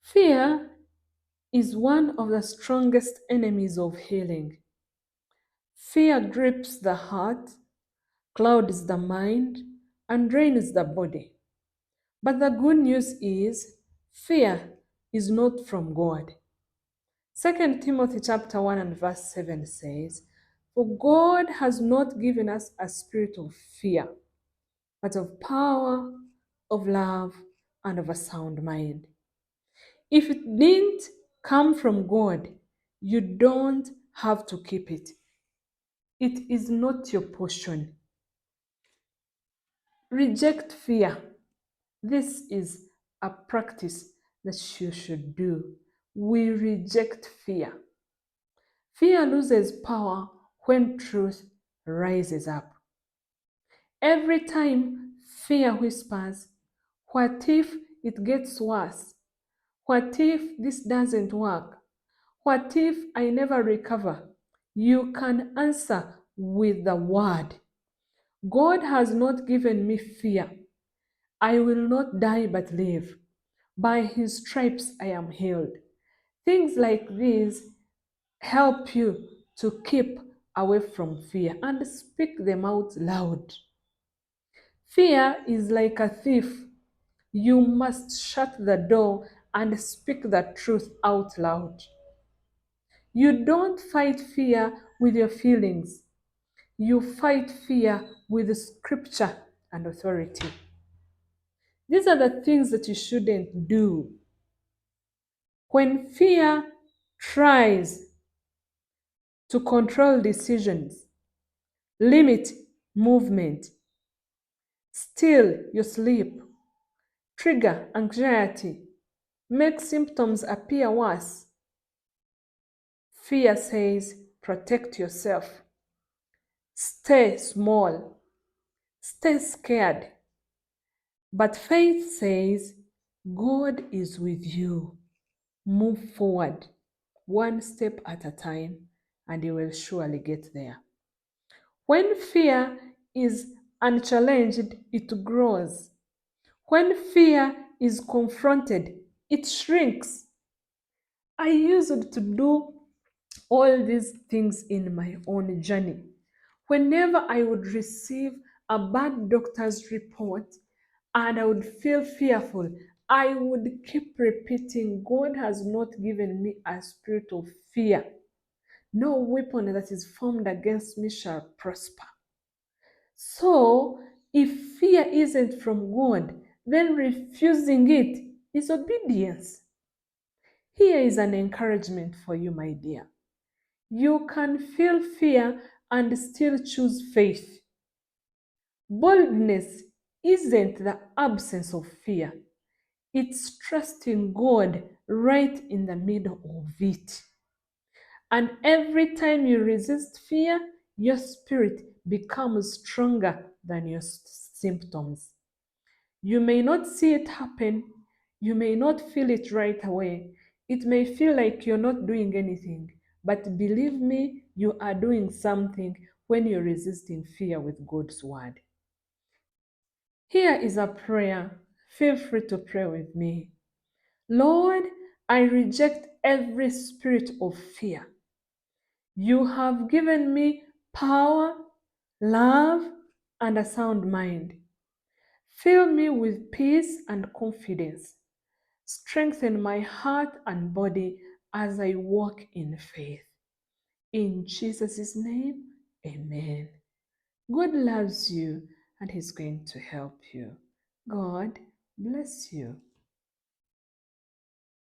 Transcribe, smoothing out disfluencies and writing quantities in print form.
Fear is one of the strongest enemies of healing. Fear grips the heart, clouds the mind, and drains the body. But the good news is fear is not from God. 2 Timothy chapter 1 and verse 7 says, "For God has not given us a spirit of fear, but of power, of love, and of a sound mind." If it didn't come from God, you don't have to keep it. It is not your portion. Reject fear. This is a practice that you should do. We reject fear. Fear loses power when truth rises up. Every time fear whispers, "What if it gets worse? What if this doesn't work? What if I never recover?" You can answer with the word, "God has not given me fear. I will not die but live. By his stripes I am healed." Things like these help you to keep away from fear and speak them out loud. Fear is like a thief. You must shut the door and speak the truth out loud. You don't fight fear with your feelings. You fight fear with scripture and authority. These are the things that you shouldn't do. When fear tries to control decisions, limit movement, steal your sleep, trigger anxiety, make symptoms appear worse, fear says, protect yourself. Stay small. Stay scared. But faith says, God is with you. Move forward, one step at a time, and you will surely get there. When fear is unchallenged, it grows. When fear is confronted, it shrinks. I used to do all these things in my own journey. Whenever I would receive a bad doctor's report and I would feel fearful, I would keep repeating, "God has not given me a spirit of fear. No weapon that is formed against me shall prosper." So, if fear isn't from God, then refusing it is obedience. Here is an encouragement for you, my dear. You can feel fear and still choose faith. Boldness isn't the absence of fear, it's trusting God right in the middle of it. And every time you resist fear, your spirit becomes stronger than your symptoms. You may not see it happen, you may not feel it right away. It may feel like you're not doing anything, but believe me, you are doing something when you're resisting fear with God's word. Here is a prayer. Feel free to pray with me. Lord, I reject every spirit of fear. You have given me power, love, and a sound mind. Fill me with peace and confidence. Strengthen my heart and body as I walk in faith. In Jesus' name, amen. God loves you and He's going to help you. God bless you.